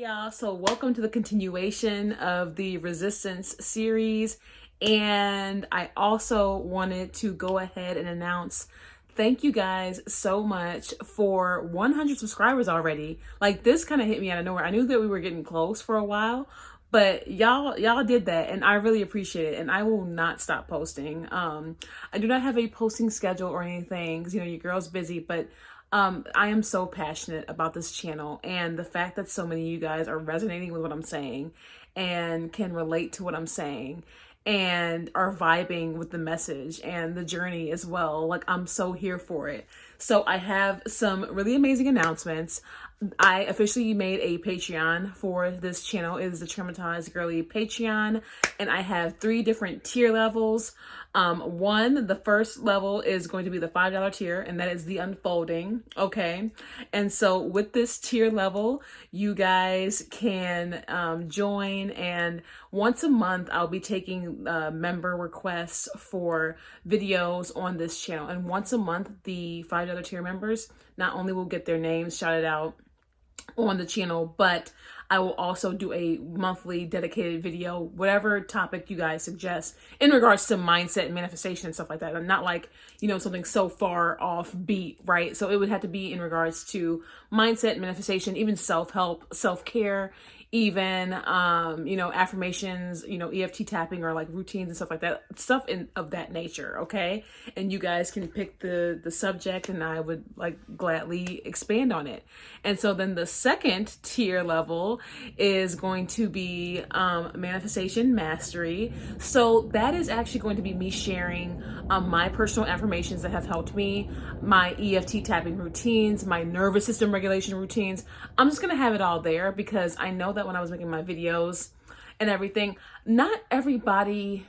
y'all. So welcome to the continuation of the Resistance series. And I also wanted to go ahead and announce thank you guys so much for 100 subscribers already. Like, this kind of hit me out of nowhere. I knew that we were getting close for a while, but y'all did that, and I really appreciate it. And I will not stop posting. I do not have a posting schedule or anything because, your girl's busy, but I am so passionate about this channel, and the fact that so many of you guys are resonating with what I'm saying and can relate to what I'm saying and are vibing with the message and the journey as well. Like, I'm so here for it. So I have some really amazing announcements. I officially made a Patreon for this channel. It is the Traumatized Girlie Patreon, and I have 3 different tier levels. The first level is going to be the $5 tier, and that is the unfolding. Okay. And so with this tier level, you guys can join, and once a month, I'll be taking member requests for videos on this channel. And once a month, the $5 tier members not only will get their names shouted out on the channel, but I will also do a monthly dedicated video, whatever topic you guys suggest in regards to mindset and manifestation and stuff like that. I'm not like, something so far off beat, right? So it would have to be in regards to mindset, manifestation, even self-help, self-care, even, affirmations, EFT tapping or like routines and stuff like that, stuff of that nature. Okay. And you guys can pick the subject, and I would gladly expand on it. And so then the second tier level is going to be, manifestation mastery. So that is actually going to be me sharing, my personal affirmations that have helped me, my EFT tapping routines, my nervous system regulation routines. I'm just going to have it all there because I know that when I was making my videos and everything, not everybody's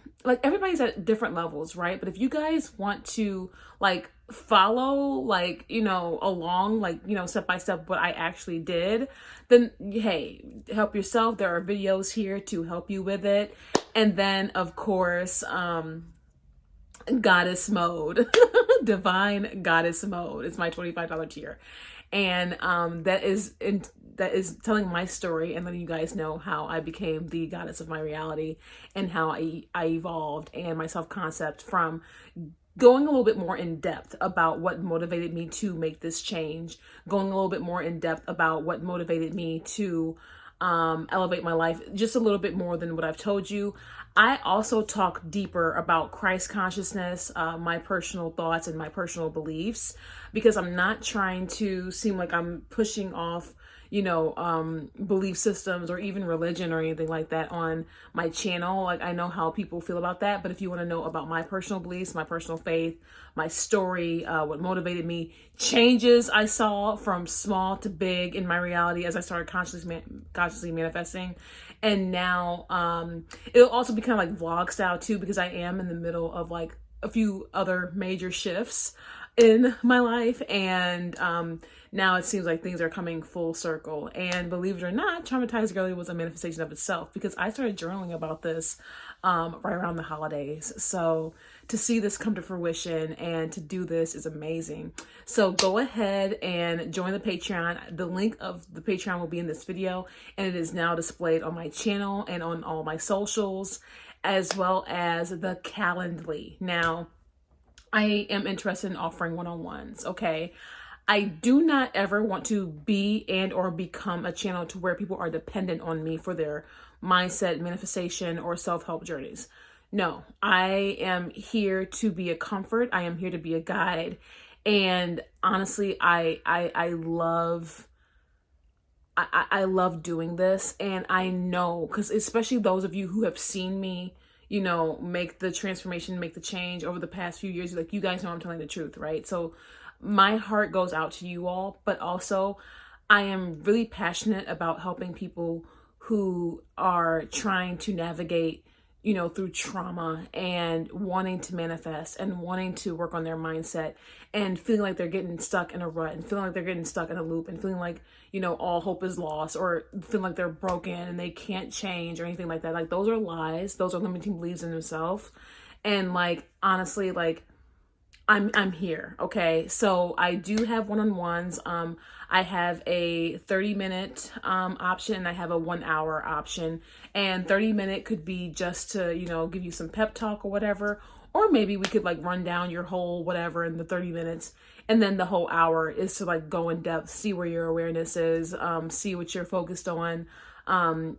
at different levels, right? But if you guys want to follow along step by step what I actually did, then hey, help yourself. There are videos here to help you with it. And then of course, goddess mode, divine goddess mode. It's my $25 tier. And that is telling my story and letting you guys know how I became the goddess of my reality and how I evolved, and my self-concept from going a little bit more in depth about what motivated me to make this change, going a little bit more in depth about what motivated me to elevate my life just a little bit more than what I've told you. I also talk deeper about Christ consciousness, my personal thoughts and my personal beliefs, because I'm not trying to seem like I'm pushing off, belief systems or even religion or anything like that on my channel. I know how people feel about that, but if you want to know about my personal beliefs, my personal faith, my story, what motivated me, changes I saw from small to big in my reality as I started consciously manifesting. And now it'll also be kind of like vlog style too, because I am in the middle of a few other major shifts in my life, and now it seems like things are coming full circle. And believe it or not, Traumatized Girlie was a manifestation of itself, because I started journaling about this right around the holidays. So to see this come to fruition and to do this is amazing. So go ahead and join the Patreon. The link of the Patreon will be in this video, and it is now displayed on my channel and on all my socials, as well as the Calendly. Now, I am interested in offering one-on-ones, okay? I do not ever want to be and or become a channel to where people are dependent on me for their mindset, manifestation, or self-help journeys. No, I am here to be a comfort. I am here to be a guide. And honestly, I love doing this. And I know, because especially those of you who have seen me, make the transformation, make the change over the past few years, you guys know I'm telling the truth, right? So my heart goes out to you all, but also I am really passionate about helping people who are trying to navigate, through trauma and wanting to manifest and wanting to work on their mindset and feeling like they're getting stuck in a rut and feeling like they're getting stuck in a loop and feeling like, all hope is lost, or feeling like they're broken and they can't change or anything like that. Those are lies. Those are limiting beliefs in themselves. And honestly, I'm here. Okay. So I do have one-on-ones. I have a 30-minute option, and I have a 1 hour option. And 30-minute could be just to, give you some pep talk or whatever. Or maybe we could like run down your whole whatever in the 30 minutes. And then the whole hour is to like go in depth, see where your awareness is, see what you're focused on.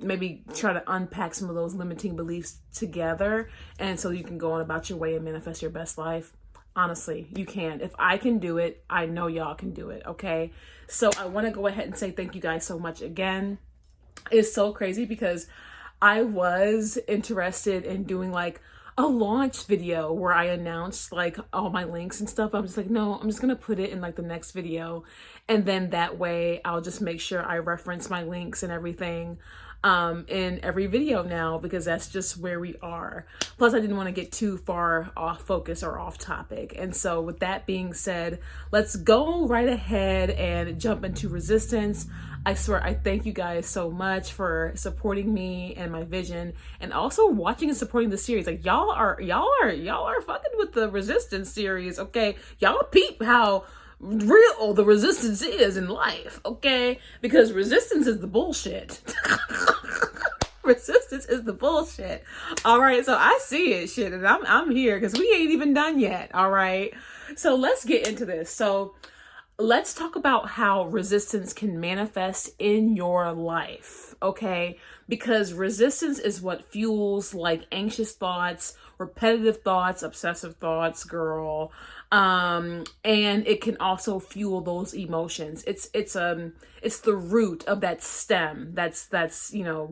Maybe try to unpack some of those limiting beliefs together. And so you can go on about your way and manifest your best life. Honestly, you can. If I can do it, I know y'all can do it. Okay. So I want to go ahead and say thank you guys so much again. It's so crazy because I was interested in doing like a launch video where I announced like all my links and stuff. I'm just like, no, I'm just going to put it in like the next video. And then that way I'll just make sure I reference my links and everything in every video now, because that's just where we are. Plus, I didn't want to get too far off focus or off topic. And so with that being said, let's go right ahead and jump into resistance. I swear, I thank you guys so much for supporting me and my vision, and also watching and supporting the series. Like y'all are fucking with the resistance series. Okay. Y'all peep how real the resistance is in life, okay? Because resistance is the bullshit. Resistance is the bullshit. All right, so I see it, shit, and I'm here because we ain't even done yet. All right, so let's get into this. So let's talk about how resistance can manifest in your life, okay? Because resistance is what fuels like anxious thoughts, repetitive thoughts, obsessive thoughts, girl. And it can also fuel those emotions. It's the root of that stem that's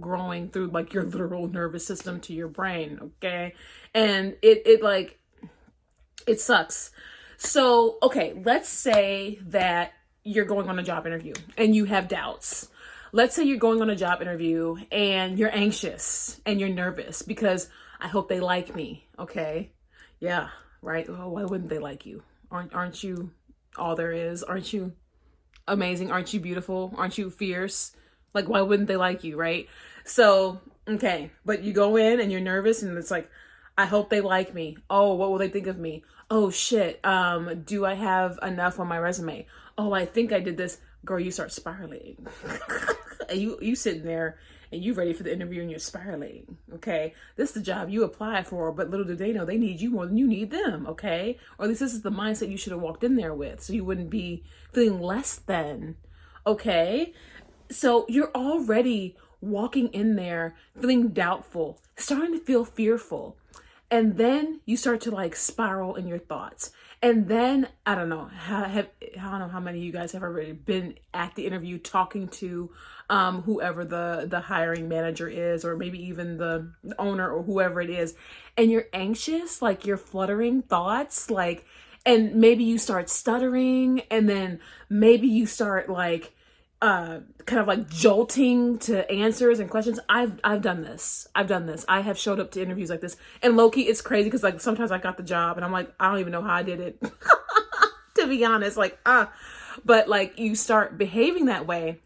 growing through like your literal nervous system to your brain, okay? And it sucks. So, okay, let's say that you're going on a job interview and you have doubts. Let's say you're going on a job interview and you're anxious and you're nervous because I hope they like me. Okay. Yeah. Right. Oh, why wouldn't they like you? Aren't you all there is? Aren't you amazing? Aren't you beautiful? Aren't you fierce? Like, why wouldn't they like you? Right. So, okay. But you go in and you're nervous and it's like, I hope they like me. Oh, what will they think of me? Oh shit. Do I have enough on my resume? Oh, I think I did this. Girl, you start spiraling. And you sitting there and you ready for the interview and you're spiraling. Okay. This is the job you applied for, but little do they know they need you more than you need them. Okay. Or at least this is the mindset you should have walked in there with, so you wouldn't be feeling less than. Okay. So you're already walking in there feeling doubtful, starting to feel fearful. And then you start to like spiral in your thoughts. And then I don't know how many of you guys have already been at the interview talking to whoever the hiring manager is, or maybe even the owner or whoever it is. And you're anxious, like you're fluttering thoughts, like, and maybe you start stuttering, and then maybe you start like kind of like jolting to answers and questions. I've done this. I have showed up to interviews like this, and low-key it's crazy because like sometimes I got the job and I'm like, I don't even know how I did it. To be honest, like but like you start behaving that way,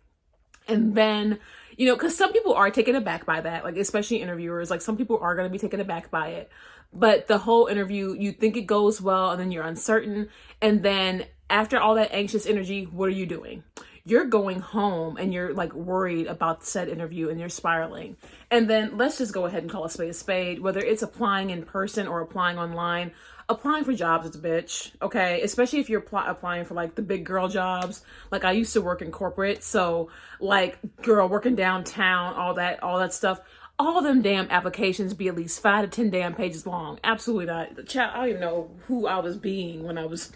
and then because some people are taken aback by that, like especially interviewers, like some people are going to be taken aback by it. But the whole interview, you think it goes well, and then you're uncertain, and then after all that anxious energy, what are you doing? You're going home and you're like worried about said interview and you're spiraling. And then let's just go ahead and call a spade, whether it's applying in person or applying online. Applying for jobs is a bitch, okay? Especially if you're applying for like the big girl jobs. Like I used to work in corporate, so like girl working downtown, all that stuff. All them damn applications be at least 5 to 10 damn pages long. Absolutely not. Child, I don't even know who I was being when I was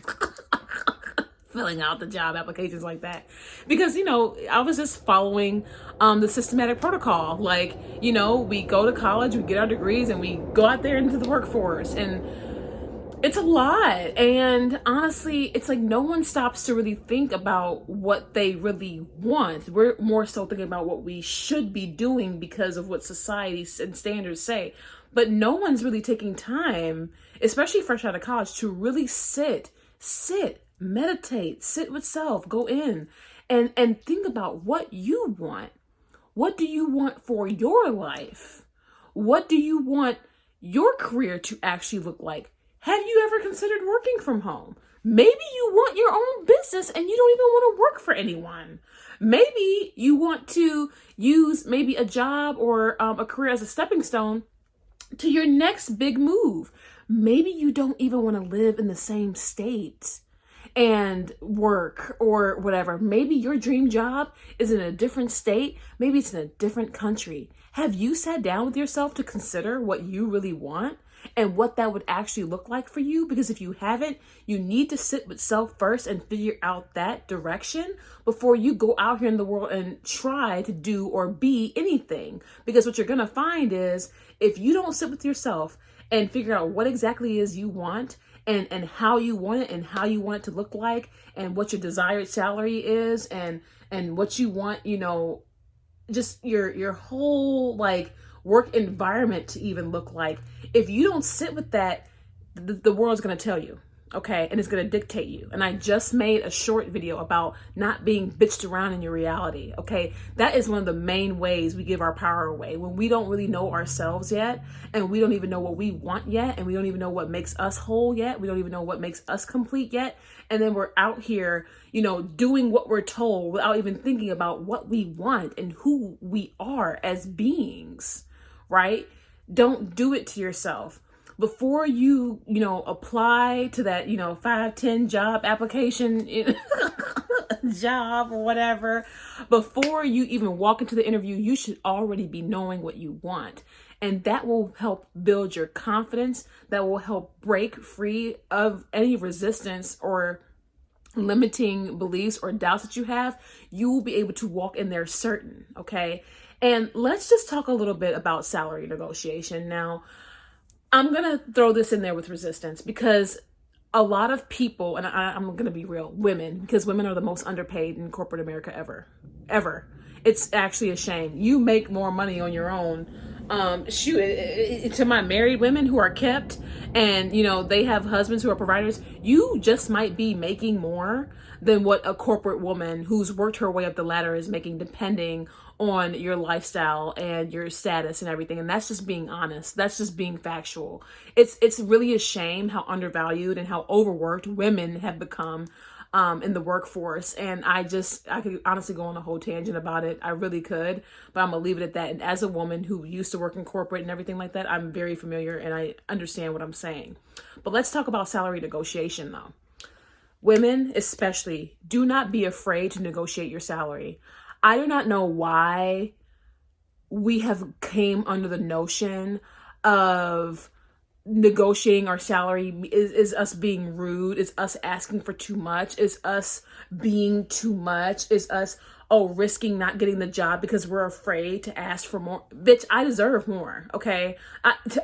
filling out the job applications like that, because I was just following the systematic protocol. Like we go to college, we get our degrees, and we go out there into the workforce, and it's a lot. And honestly, it's like no one stops to really think about what they really want. We're more so thinking about what we should be doing because of what society and standards say, but no one's really taking time, especially fresh out of college, to really sit, meditate, sit with self, go in and think about what you want. What do you want for your life? What do you want your career to actually look like? Have you ever considered working from home? Maybe you want your own business and you don't even want to work for anyone. Maybe you want to use maybe a job or a career as a stepping stone to your next big move. Maybe you don't even want to live in the same state and work or whatever. Maybe your dream job is in a different state. Maybe it's in a different country. Have you sat down with yourself to consider what you really want and what that would actually look like for you? Because if you haven't, you need to sit with self first and figure out that direction before you go out here in the world and try to do or be anything. Because what you're going to find is if you don't sit with yourself and figure out what exactly it is you want and how you want it and how you want it to look like and what your desired salary is and what you want, you know, just your whole like work environment to even look like. If you don't sit with that, the world's going to tell you, okay? And it's going to dictate you. And I just made a short video about not being bitched around in your reality, okay? That is one of the main ways we give our power away. When we don't really know ourselves yet, and we don't even know what we want yet, and we don't even know what makes us whole yet, we don't even know what makes us complete yet, and then we're out here, you know, doing what we're told without even thinking about what we want and who we are as beings, right? Don't do it to yourself. Before you apply to that, 5-10 job application job or whatever, before you even walk into the interview, you should already be knowing what you want. And that will help build your confidence. That will help break free of any resistance or limiting beliefs or doubts that you have. You will be able to walk in there certain, okay? And let's just talk a little bit about salary negotiation. Now, I'm going to throw this in there with resistance because a lot of people, and I'm going to be real, women, because women are the most underpaid in corporate America ever. It's actually a shame. You make more money on your own. To my married women who are kept and, they have husbands who are providers, you just might be making more than what a corporate woman who's worked her way up the ladder is making, depending on your lifestyle and your status and everything. And that's just being honest. That's just being factual. It's really a shame how undervalued and how overworked women have become in the workforce. And I could honestly go on a whole tangent about it. I really could, but I'm gonna leave it at that. And as a woman who used to work in corporate and everything like that, I'm very familiar and I understand what I'm saying. But let's talk about salary negotiation though. Women especially, do not be afraid to negotiate your salary. I do not know why we have came under the notion of negotiating our salary is us being rude, is us asking for too much, is us being too much, is us risking not getting the job because we're afraid to ask for more. Bitch, I deserve more, okay?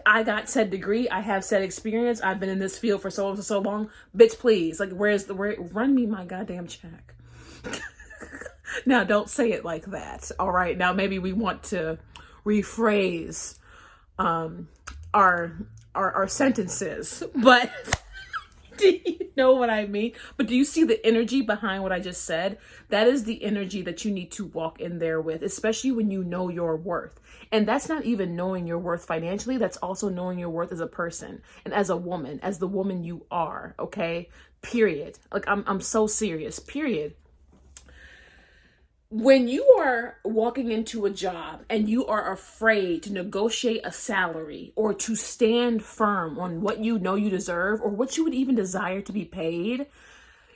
I got said degree, I have said experience, I've been in this field for so long. Bitch, please, like run me my goddamn check. Now, don't say it like that. All right. Now, maybe we want to rephrase our sentences, but do you know what I mean? But do you see the energy behind what I just said? That is the energy that you need to walk in there with, especially when you know your worth. And that's not even knowing your worth financially. That's also knowing your worth as a person and as a woman, as the woman you are. Okay. Period. Like I'm so serious. Period. When you are walking into a job and you are afraid to negotiate a salary or to stand firm on what you know you deserve or what you would even desire to be paid,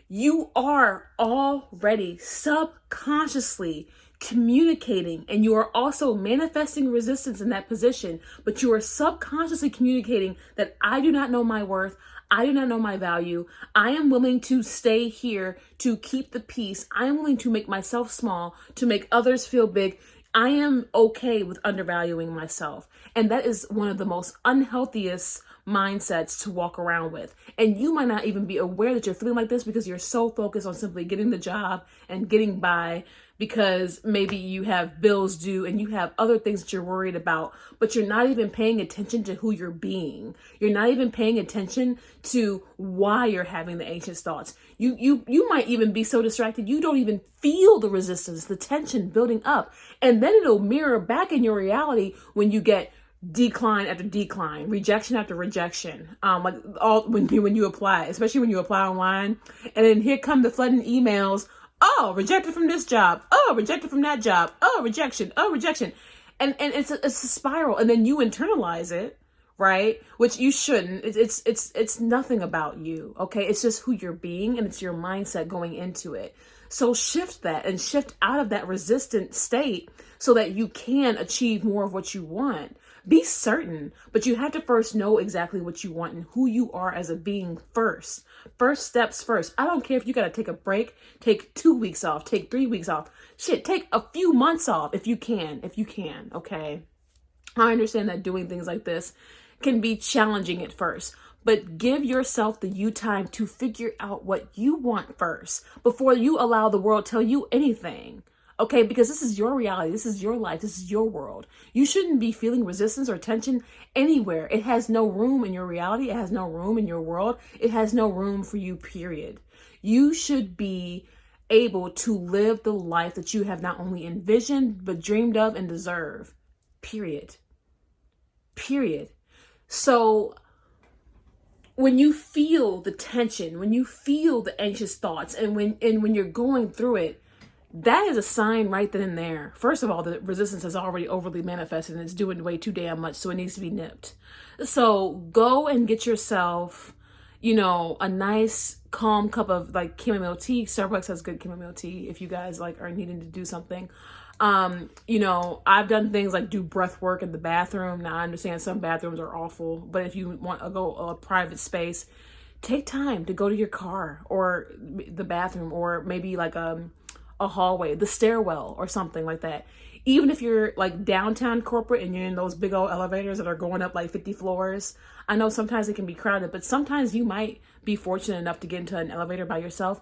you are already subconsciously communicating, and you are also manifesting resistance in that position, but you are subconsciously communicating that I do not know my worth. I do not know my value. I am willing to stay here to keep the peace. I am willing to make myself small, to make others feel big. I am okay with undervaluing myself. And that is one of the most unhealthiest mindsets to walk around with. And you might not even be aware that you're feeling like this because you're so focused on simply getting the job and getting by, because maybe you have bills due and you have other things that you're worried about, but you're not even paying attention to who you're being. You're not even paying attention to why you're having the anxious thoughts. You might even be so distracted you don't even feel the resistance, the tension building up. And then it'll mirror back in your reality when you get decline after decline, rejection after rejection. Like all when you apply, especially when you apply online, and then here come the flooding emails. Oh, rejected from this job. Oh, rejected from that job. Oh, rejection. Oh, rejection. And it's a spiral, and then you internalize it, right? Which you shouldn't. It's nothing about you, okay? It's just who you're being, and it's your mindset going into it. So shift that and shift out of that resistant state so that you can achieve more of what you want. Be certain, but you have to first know exactly what you want and who you are as a being first. First steps first. I don't care if you got to take a break, take 2 weeks off, take 3 weeks off. Shit, take a few months off if you can, okay? I understand that doing things like this can be challenging at first, but give yourself the you time to figure out what you want first before you allow the world tell you anything. Okay, because this is your reality, this is your life, this is your world. You shouldn't be feeling resistance or tension anywhere. It has no room in your reality. It has no room in your world. It has no room for you, period. You should be able to live the life that you have not only envisioned, but dreamed of and deserve, period. Period. So when you feel the tension, when you feel the anxious thoughts, and when you're going through it, that is a sign right then and there. First of all, the resistance has already overly manifested and it's doing way too damn much, so it needs to be nipped. So go and get yourself, a nice calm cup of like chamomile tea. Starbucks has good chamomile tea if you guys like are needing to do something. I've done things like do breath work in the bathroom. Now I understand some bathrooms are awful, but if you want to go a private space, take time to go to your car or the bathroom, or maybe like a hallway, the stairwell or something like that. Even if you're like downtown corporate and you're in those big old elevators that are going up like 50 floors, I know sometimes it can be crowded, but sometimes you might be fortunate enough to get into an elevator by yourself.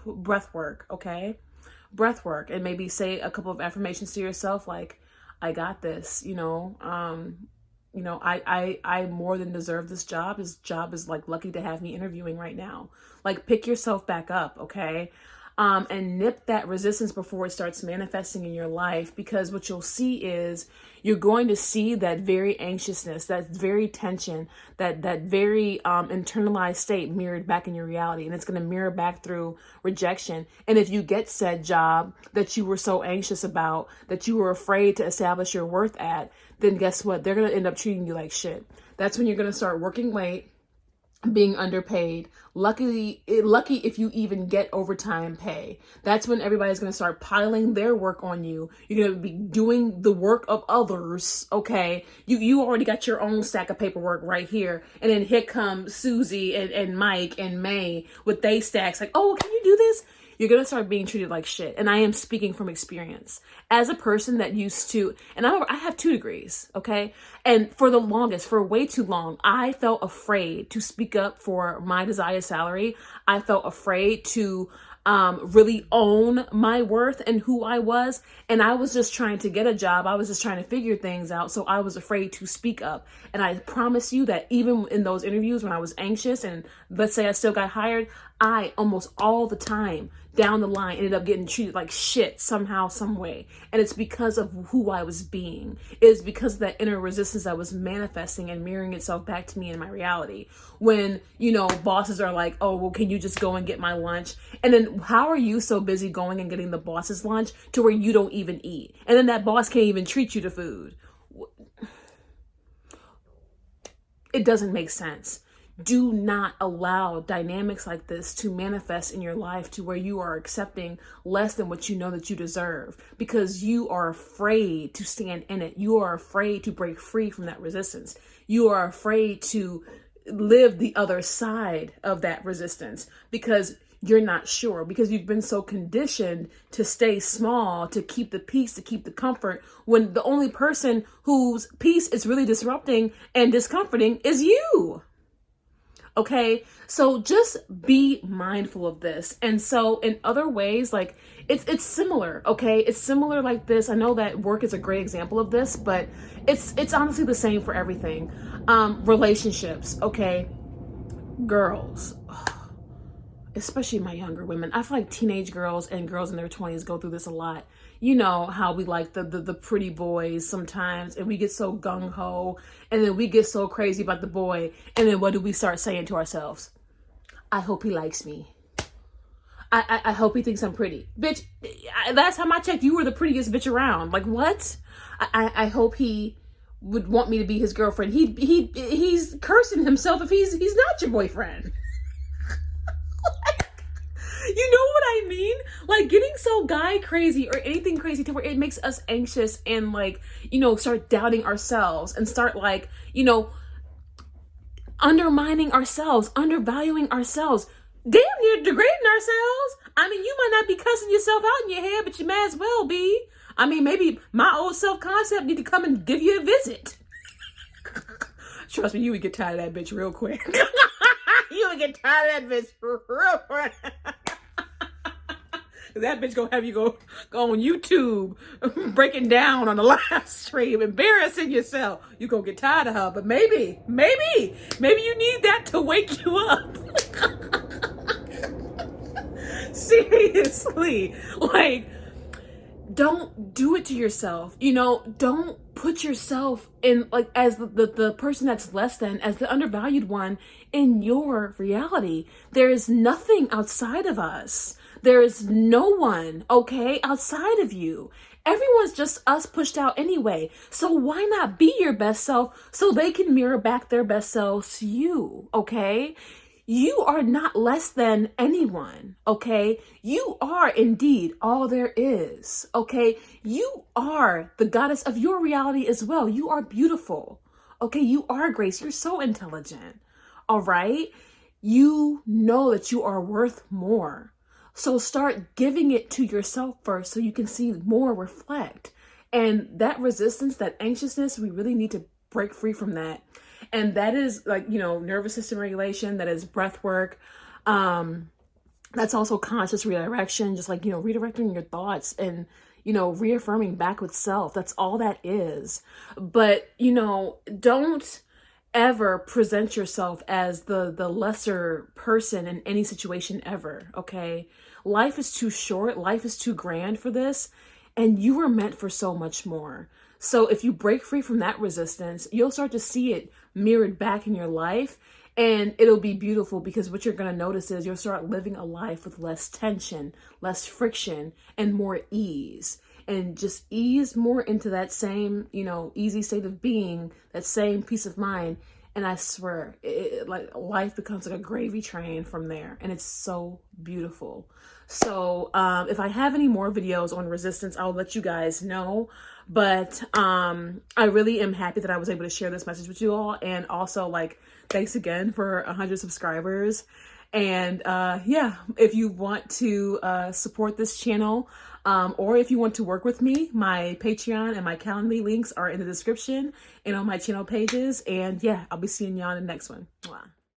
Breath work, okay? Breath work, and maybe say a couple of affirmations to yourself like, I got this, I more than deserve this job. This job is like lucky to have me interviewing right now. Like pick yourself back up, okay? And nip that resistance before it starts manifesting in your life, because what you'll see is you're going to see that very anxiousness, that very tension, that very internalized state mirrored back in your reality, and it's going to mirror back through rejection. And if you get said job that you were so anxious about, that you were afraid to establish your worth at, then guess what? They're going to end up treating you like shit. That's when you're going to start working late, being underpaid, lucky if you even get overtime pay. That's when everybody's going to start piling their work on you. You're going to be doing the work of others, okay? You already got your own stack of paperwork right here, and then here come Susie and Mike and May with they stacks like, oh, can you do this? You're going to start being treated like shit. And I am speaking from experience. As a person that used to, and I have 2 degrees, okay? And for way too long, I felt afraid to speak up for my desired salary. I felt afraid to really own my worth and who I was. And I was just trying to get a job. I was just trying to figure things out. So I was afraid to speak up. And I promise you that even in those interviews when I was anxious, and let's say I still got hired, I almost all the time down the line ended up getting treated like shit somehow, some way. And it's because of who I was being. It is because of that inner resistance that was manifesting and mirroring itself back to me in my reality. When, bosses are like, oh, well, can you just go and get my lunch? And then how are you so busy going and getting the boss's lunch to where you don't even eat? And then that boss can't even treat you to food. It doesn't make sense. Do not allow dynamics like this to manifest in your life to where you are accepting less than what you know that you deserve, because you are afraid to stand in it. You are afraid to break free from that resistance. You are afraid to live the other side of that resistance because you're not sure, because you've been so conditioned to stay small, to keep the peace, to keep the comfort, when the only person whose peace is really disrupting and discomforting is you. Okay, so just be mindful of this. And so in other ways, like it's similar, okay? It's similar like this. I know that work is a great example of this, but it's honestly the same for everything. Relationships, okay? Girls, especially my younger women. I feel like teenage girls and girls in their 20s go through this a lot. you know how we like the pretty boys sometimes, and we get so gung-ho, and then we get so crazy about the boy, and then what do we start saying to ourselves? I hope he likes me. I hope he thinks I'm pretty. Bitch, last time I checked, you were the prettiest bitch around. Like, what? I hope he would want me to be his girlfriend. He's cursing himself if he's not your boyfriend. You know what I mean? Like, getting so guy crazy or anything crazy to where it makes us anxious and, like, you know, start doubting ourselves and start, like, you know, undermining ourselves, undervaluing ourselves, damn near degrading ourselves. I mean, you might not be cussing yourself out in your head, but you may as well be. I mean, maybe my old self-concept need to come and give you a visit. Trust me, you would get tired of that bitch real quick. You would get tired of that bitch real quick. That bitch gonna have you go on YouTube breaking down on the live stream, embarrassing yourself. You gonna get tired of her, but maybe you need that to wake you up. Seriously, like, don't do it to yourself. You know, don't put yourself in, like, as the person that's less than, as the undervalued one in your reality. There is nothing outside of us. There is no one, okay, outside of you. Everyone's just us pushed out anyway. So why not be your best self so they can mirror back their best selves to you, okay? You are not less than anyone, okay? You are indeed all there is, okay? You are the goddess of your reality as well. You are beautiful, okay? You are Grace. You're so intelligent, all right? You know that you are worth more. So start giving it to yourself first so you can see more reflect. And that resistance, that anxiousness, we really need to break free from that. And that is, like, you know, nervous system regulation, that is breath work. That's also conscious redirection, just like, you know, redirecting your thoughts and, you know, reaffirming back with self. That's all that is. But, you know, don't ever present yourself as the lesser person in any situation ever, okay? Life is too short. Life is too grand for this. And you were meant for so much more. So if you break free from that resistance, you'll start to see it mirrored back in your life, and it'll be beautiful, because what you're going to notice is you'll start living a life with less tension, less friction, and more ease, and just ease more into that same, you know, easy state of being, that same peace of mind. And I swear, like, life becomes like a gravy train from there. And it's so beautiful. So if I have any more videos on resistance, I'll let you guys know. But I really am happy that I was able to share this message with you all. And also, like, thanks again for 100 subscribers. And yeah, if you want to support this channel, or if you want to work with me, my Patreon and my Calendly links are in the description and on my channel pages. And yeah, I'll be seeing y'all in the next one. Mwah.